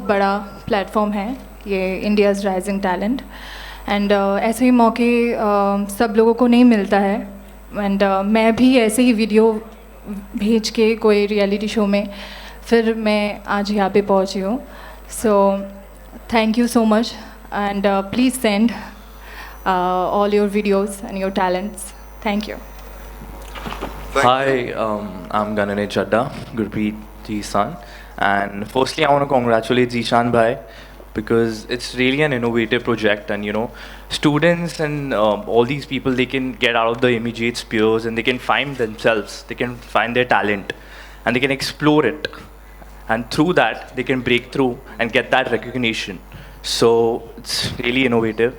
बड़ा प्लेटफॉर्म है ये इंडियाज़ राइजिंग टैलेंट एंड ऐसे ही मौके सब लोगों को नहीं मिलता है एंड मैं भी ऐसे ही वीडियो भेज के कोई रियलिटी शो में फिर मैं आज यहाँ पे पहुँची हूँ. So thank you so much and please send all your videos and your talents. Thank you. Hi, I'm Ganane Chadda, Gurpreet ji's son. And firstly, I want to congratulate Zishan Bhai because it's really an innovative project. And you know, students and all these people, they can get out of the immediate spheres and they can find themselves, they can find their talent and they can explore it. And through that, they can break through and get that recognition. So it's really innovative.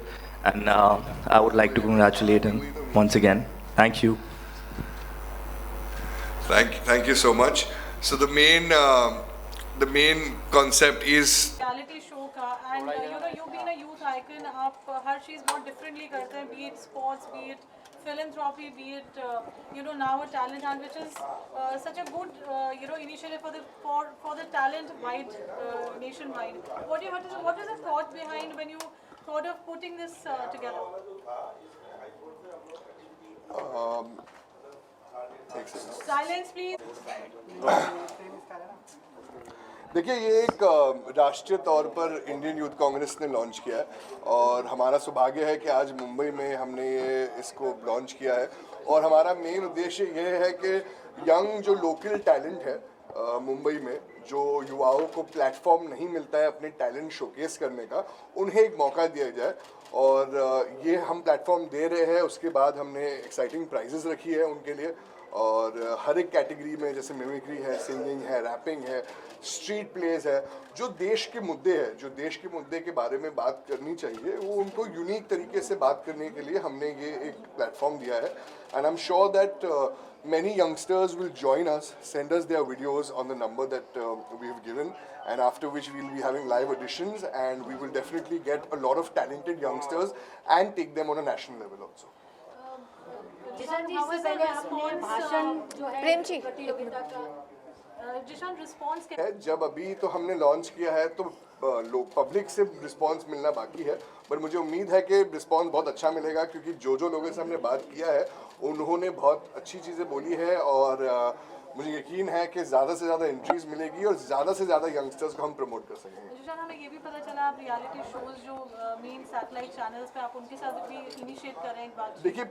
And I would like to congratulate him once again. Thank you. Thank you so much. So the main concept is reality show का and you know you being a youth icon आप हर चीज़ बहुत differently करते हैं, be it sports, be it philanthropy, be it you know now a talent hunt, which is such a good you know initiative for the talent wide nationwide. What is the thought behind when you thought of putting this together? Silence, please. देखिए, ये एक राष्ट्रीय तौर पर Indian youth Congress ने launch किया है और हमारा सौभाग्य है कि आज मुंबई में हमने इसको लॉन्च किया है और हमारा मेन उद्देश्य ये है कि यंग जो लोकल टैलेंट है मुंबई में, जो युवाओं को प्लेटफॉर्म नहीं मिलता है अपने टैलेंट शोकेस करने का, उन्हें एक मौका दिया जाए और ये हम प्लेटफॉर्म दे रहे हैं. उसके बाद हमने एक्साइटिंग प्राइजेस रखी है उनके लिए और हर एक कैटेगरी में, जैसे मिमिक्री है, सिंगिंग है, रैपिंग है, स्ट्रीट प्लेज है, जो देश के मुद्दे हैं, जो देश के मुद्दे के बारे में बात करनी चाहिए, वो उनको यूनिक तरीके से बात करने के लिए हमने ये एक प्लेटफॉर्म दिया है. And I am sure that many youngsters will join us, send us their videos on the number that we have given, and after which we will be having live auditions and we will definitely get a lot of talented youngsters and take them on a national level also. Zeeshan ji, इससे पहले आपने भाषण जो है प्रेम जी प्रतियोगिता का Zeeshan response है, जब अभी तो हमने लॉन्च किया है तो लोग पब्लिक से रिस्पांस मिलना बाकी है, पर मुझे उम्मीद है कि रिस्पांस बहुत अच्छा मिलेगा क्योंकि जो लोगों से हमने बात किया है उन्होंने बहुत अच्छी चीज़ें बोली है और मुझे यकीन है कि ज़्यादा से ज़्यादा एंट्रीज मिलेगी और ज़्यादा से ज़्यादा यंगस्टर्स को हम प्रमोट कर सकेंगे. जिशान, हमें ये भी पता चला आप रियलिटी शोज जो मेन सैटेलाइट चैनल्स पे आप उनके साथ भी इनिशिएट कर रहे हैं एक बात. देखिए,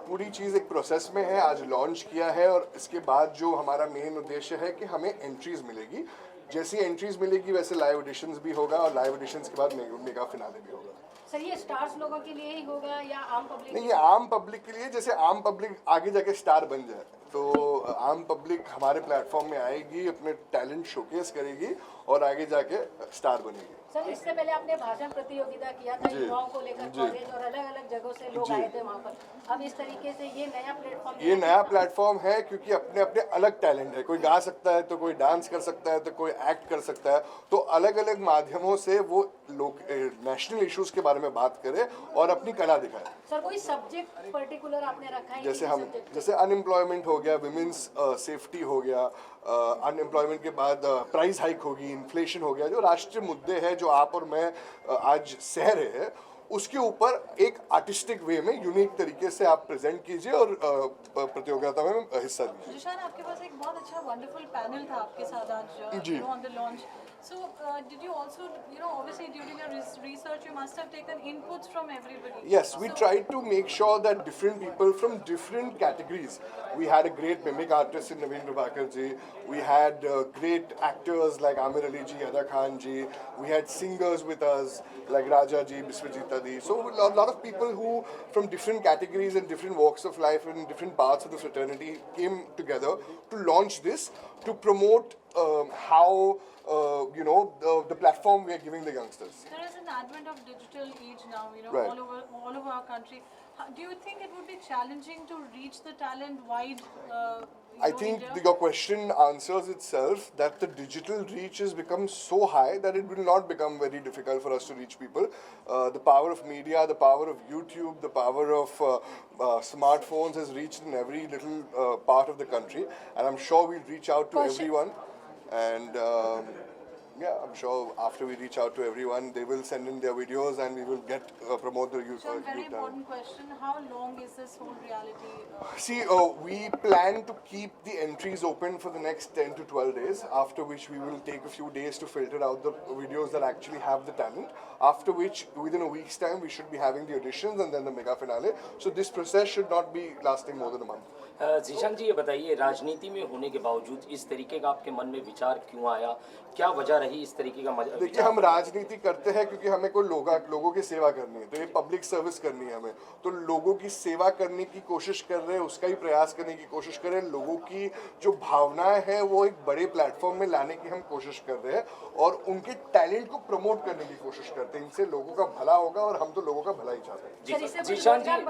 पूरी चीज़ एक प्रोसेस में है, आज लॉन्च किया है और इसके बाद जो हमारा मेन उद्देश्य है कि हमें एंट्रीज मिलेगी. जैसी एंट्रीज मिलेगी वैसे लाइव ऑडिशंस भी होगा और लाइव ऑडिशंस के बाद मेगा फिनाले भी होगा. सर, ये स्टार्स लोगों के लिए ही होगा या आम पब्लिक? नहीं, ये आम पब्लिक के लिए. जैसे आम पब्लिक आगे जाके स्टार बन जाए तो आम पब्लिक हमारे प्लेटफॉर्म में आएगी, अपने टैलेंट शोकेस करेगी और आगे जाके स्टार बनेगी. सर, इससे पहले आपने भाषण प्रतियोगिता किया था युवाओं को लेकर, कॉलेज और अलग अलग जगहों से लोग आए थे वहाँ पर. अब इस तरीके से ये नया प्लेटफॉर्म है क्योंकि अपने अपने अलग टैलेंट है. कोई गा सकता है तो कोई डांस कर सकता है तो कोई एक्ट कर सकता है, तो अलग अलग माध्यमों से वो लोग नेशनल इश्यूज के बारे में बात करें और अपनी कला दिखाए. सर, कोई सब्जेक्ट पर्टिकुलर आपने रखा है? जैसे अनएम्प्लॉयमेंट हो गया, विमेंस सेफ्टी हो गया, अनएम्प्लॉयमेंट के बाद प्राइस हाइक होगी, इन्फ्लेशन हो गया, जो राष्ट्रीय मुद्दे हैं जो आप और मैं आज सह रहे हैं, उसके ऊपर एक आर्टिस्टिक वे में यूनिक तरीके से आप प्रेजेंट कीजिए और प्रतियोगिता में हिस्सा लीजिए. जिशान, आपके पास एक बहुत अच्छा वंडरफुल पैनल था आपके साथ आज on the launch. So did you also, you know, obviously during your research you must have taken inputs from everybody. Yes, we tried to make sure that different people from different categories. We had a great mimic artist in Naveen Prabhakar ji. We had great actors like Amir Ali ji, Ada Khan ji. We had singers with us like Raja ji, Biswajit Adi. So a lot of people who from different categories and different walks of life and different parts of the fraternity came together to launch this, to promote how you know the platform we are giving the youngsters. There is an advent of digital age now, you know, Right. all over our country. Do you think it would be challenging to reach the talent wide? I think your question answers itself, that the digital reach has become so high that it will not become very difficult for us to reach people. The power of media, the power of YouTube, the power of smartphones has reached in every little part of the country, and I'm sure we'll reach out to everyone. And yeah, I'm sure after we reach out to everyone, they will send in their videos and we will get promote the youth. So, very youth important question: how long is this whole reality? See, we plan to keep the entries open for the next 10 to 12 days, after which we will take a few days to filter out the videos that actually have the talent, after which within a week's time we should be having the auditions and then the mega finale. So this process should not be lasting more than a month. Zeeshan ji, ये बताइए, राजनीति में होने के बावजूद इस तरीके का आपके मन में विचार क्यों आया? क्या वजह रही इस तरीके का? देखिए, हम राजनीति करते हैं क्योंकि हमें कोई लोगों की सेवा करनी है, तो ये पब्लिक सर्विस करनी है हमें, तो लोगों की सेवा करने की कोशिश कर रहे हैं, उसका ही प्रयास करने की कोशिश कर रहे हैं। लोगों की जो भावनाएं हैं वो एक बड़े प्लेटफॉर्म में लाने की हम कोशिश कर रहे हैं और उनके टैलेंट को प्रमोट करने की कोशिश करते हैं। इनसे लोगों का भला होगा और हम तो लोगों का भला ही चाहते हैं।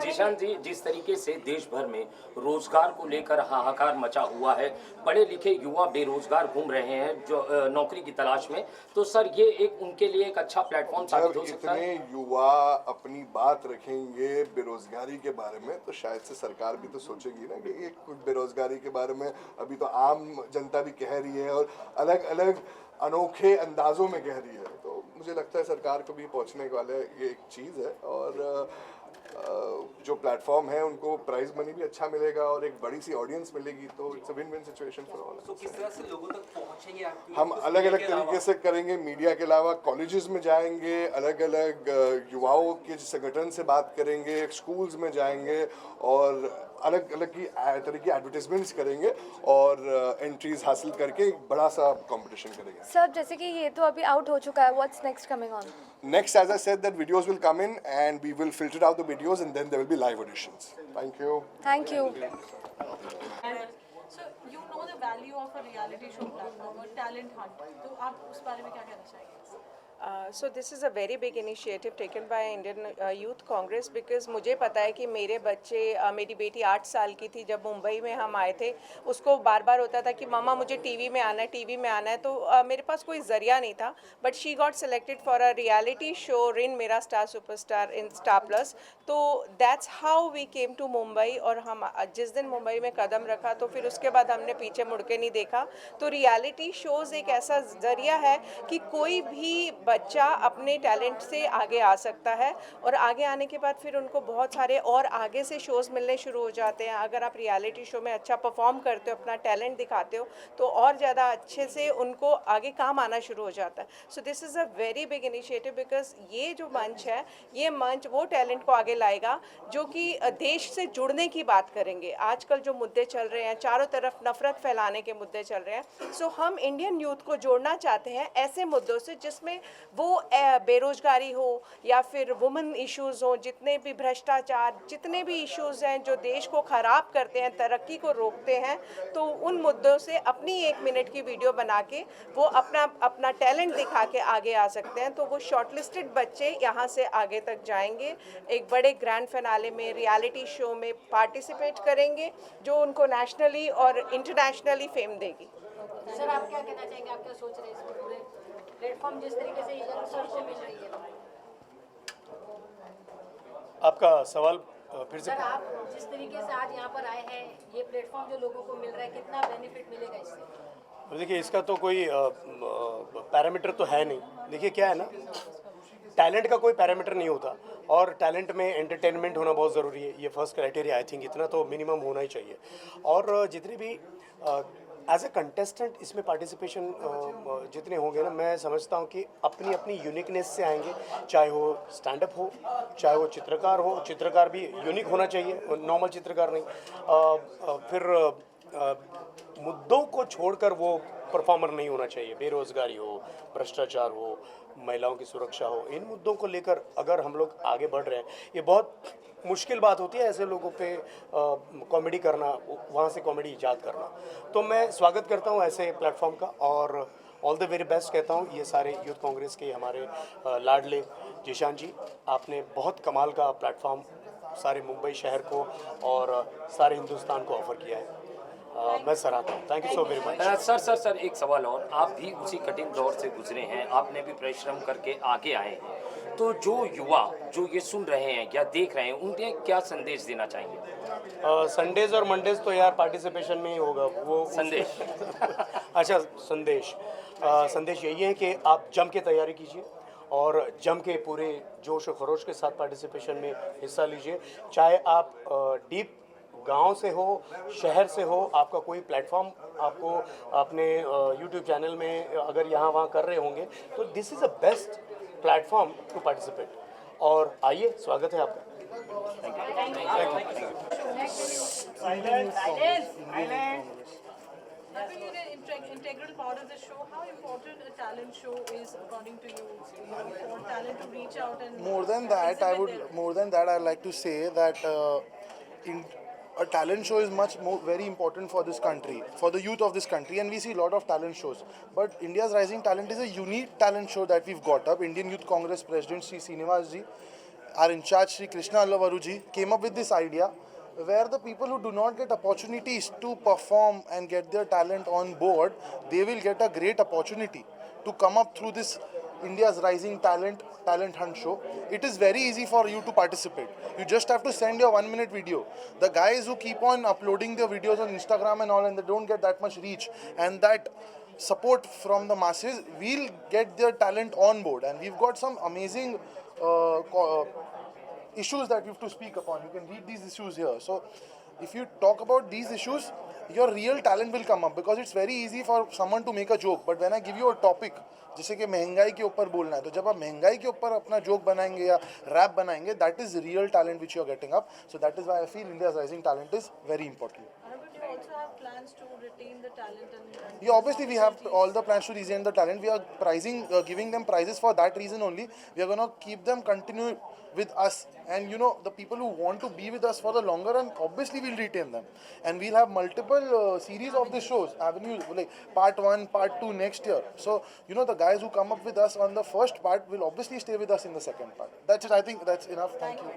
जीशान जी, जिस तरीके से देश भर में रोजगार को लेकर हाहाकार मचा हुआ है, पढ़े लिखे युवा बेरोजगार घूम रहे हैं जो नौकरी की तलाश में, तो सर ये एक उनके लिए एक अच्छा प्लेटफॉर्म साबित हो सकता है। इतने युवा अपनी बात रखेंगे बेरोजगारी के बारे में, तो शायद से सरकार भी तो सोचेगी ना कि ये कुछ बेरोजगारी के बारे में अभी तो आम जनता भी कह रही है और अलग अलग अनोखे अंदाजों में कह रही है। तो मुझे लगता है सरकार को भी पहुंचने वाले ये एक चीज़ है और जो प्लेटफॉर्म है उनको प्राइज मनी भी अच्छा मिलेगा और एक बड़ी सी ऑडियंस मिलेगी, तो it's a win win situation for all. तो किस तरह से लोगों तक पहुंचेंगे आप? हम अलग अलग तरीके से करेंगे, मीडिया के अलावा कॉलेजेस में जाएंगे, अलग अलग युवाओं के संगठन से बात करेंगे, स्कूल्स में जाएंगे और अलग अलग की तरह की एडवर्टाइजमेंट्स करेंगे और एंट्रीज हासिल करके एक बड़ा सा कंपटीशन करेंगे। सर, जैसे कि ये तो अभी आउट हो चुका है, what's next coming on? Next, as I said, that videos will come in and we will filter out the videos and then there will be live auditions. Thank you. Thank you. So, you know the value of a reality show platform or talent hunt. तो आप उस बारे में क्या कहना चाहेंगे? So this is a very big initiative taken by Indian Youth Congress because मुझे पता है कि मेरे बच्चे मेरी बेटी 8 साल की थी जब मुंबई में हम आए थे, उसको बार बार होता था कि मम्मा मुझे टीवी में आना है, तो मेरे पास कोई ज़रिया नहीं था, but she got selected for a reality show रिन मेरा star superstar in star plus. तो that's how we came to Mumbai और हम जिस दिन मुंबई में कदम रखा तो फिर उसके बाद हमने पीछे मुड़ के नहीं देखा। तो रियलिटी शोज़ एक ऐसा ज़रिया है कि कोई भी बच्चा अपने टैलेंट से आगे आ सकता है और आगे आने के बाद फिर उनको बहुत सारे और आगे से शोज़ मिलने शुरू हो जाते हैं। अगर आप रियलिटी शो में अच्छा परफॉर्म करते हो, अपना टैलेंट दिखाते हो, तो और ज़्यादा अच्छे से उनको आगे काम आना शुरू हो जाता है। So this is a very big initiative because ये जो मंच है, ये मंच वो टैलेंट को आगे लाएगा जो कि देश से जुड़ने की बात करेंगे। आजकल जो मुद्दे चल रहे हैं, चारों तरफ नफरत फैलाने के मुद्दे चल रहे हैं, सो हम इंडियन यूथ को जोड़ना चाहते हैं ऐसे मुद्दों से जिसमें वो बेरोजगारी हो या फिर वुमेन इश्यूज़ हो, जितने भी भ्रष्टाचार, जितने भी इश्यूज़ हैं जो देश को ख़राब करते हैं, तरक्की को रोकते हैं, तो उन मुद्दों से अपनी 1 मिनट की वीडियो बना के वो अपना टैलेंट दिखा के आगे आ सकते हैं। तो वो शॉर्टलिस्टेड बच्चे यहाँ से आगे तक जाएंगे, एक बड़े ग्रैंड फिनाले में, रियलिटी शो में पार्टिसिपेट करेंगे जो उनको नेशनली और इंटरनेशनली फेम देगी। सर, आप क्या कहना चाहेंगे, आप क्या सोच रहे हैं इसमें पूरे प्लेटफॉर्म जिस तरीके से यंगस्टर्स को मिल रही है? आपका सवाल फिर से? सर, आप जिस तरीके से आज यहाँ पर आए हैं, ये प्लेटफॉर्म जो लोगों को मिल रहा है, कितना बेनिफिट मिलेगा इससे? देखिए, इसका तो कोई पैरामीटर तो है नहीं। देखिए क्या है ना, टैलेंट का कोई पैरामीटर नहीं होता और टैलेंट में एंटरटेनमेंट होना बहुत ज़रूरी है। ये फर्स्ट क्राइटेरिया आई थिंक इतना तो मिनिमम होना ही चाहिए। और जितने भी एज ए कंटेस्टेंट इसमें पार्टिसिपेशन जितने होंगे ना, मैं समझता हूँ कि अपनी अपनी यूनिकनेस से आएंगे, चाहे वो स्टैंड अप हो, चाहे वो चित्रकार हो। चित्रकार भी यूनिक होना चाहिए, नॉर्मल चित्रकार नहीं। फिर मुद्दों को छोड़कर वो परफॉर्मर नहीं होना चाहिए। बेरोज़गारी हो, भ्रष्टाचार हो, महिलाओं की सुरक्षा हो, इन मुद्दों को लेकर अगर हम लोग आगे बढ़ रहे हैं, ये बहुत मुश्किल बात होती है ऐसे लोगों पे कॉमेडी करना, वहाँ से कॉमेडी ईजाद करना। तो मैं स्वागत करता हूँ ऐसे प्लेटफॉर्म का और ऑल द वेरी बेस्ट कहता हूँ ये सारे यूथ कांग्रेस के हमारे लाडले जीशान जी। आपने बहुत कमाल का प्लेटफॉर्म सारे मुंबई शहर को और सारे हिंदुस्तान को ऑफर किया है। मैं सराहता हूँ। Thank you so very much. Sir एक सवाल और, आप भी उसी कठिन दौर से गुजरे हैं, आपने भी परिश्रम करके आगे आए हैं, तो जो युवा जो ये सुन रहे हैं या देख रहे हैं उन्हें क्या संदेश देना चाहेंगे? संडेज और मंडेज तो यार पार्टिसिपेशन में ही होगा वो संदेश। अच्छा, संदेश यही है कि आप जम के तैयारी कीजिए और जम के पूरे जोश और खरोश के साथ पार्टिसिपेशन में हिस्सा लीजिए। चाहे आप डीप गांव से हो, शहर से हो, आपका कोई प्लेटफॉर्म आपको अपने यूट्यूब चैनल में अगर यहाँ वहाँ कर रहे होंगे तो this is a best platform to participate. और आइए, स्वागत है आपका। I think you're an integral part of the show. How important a talent show is, according to you, for talent to reach out and More than that, I'd like to say that a talent show is very important for this country, for the youth of this country, and we see a lot of talent shows. But India's Rising Talent is a unique talent show that we've got up. Indian Youth Congress President Sri Srinivas ji, our in charge Sri Krishna Allavaru ji, came up with this idea where the people who do not get opportunities to perform and get their talent on board, they will get a great opportunity to come up through this India's Rising Talent Hunt show. It is very easy for you to participate. You just have to send your 1-minute video. The guys who keep on uploading their videos on Instagram and all, and they don't get that much reach and that support from the masses, will get their talent on board. And we've got some amazing issues that we have to speak upon. You can read these issues here. So if you talk about these issues, your real talent will come up, because it's very easy for someone to make a joke. But when I give you a topic, जैसे कि महंगाई के ऊपर बोलना है, तो जब आप महंगाई के ऊपर अपना जोक बनाएंगे या रैप बनाएंगे, that is real talent which you are getting up. So that is why I feel India's Rising Talent is very important. but you also have plans to retain the talent and Yeah, obviously we have all the plans to retain the talent. We are giving them prizes for that reason only. We are going to keep them continue with us, and you know, the people who want to be with us for the longer run, obviously we'll retain them, and we'll have multiple series of the shows, avenues, like part 1, part 2 next year. So you know, the guys who come up with us on the first part will obviously stay with us in the second part. That's it. I think that's enough. Thank you.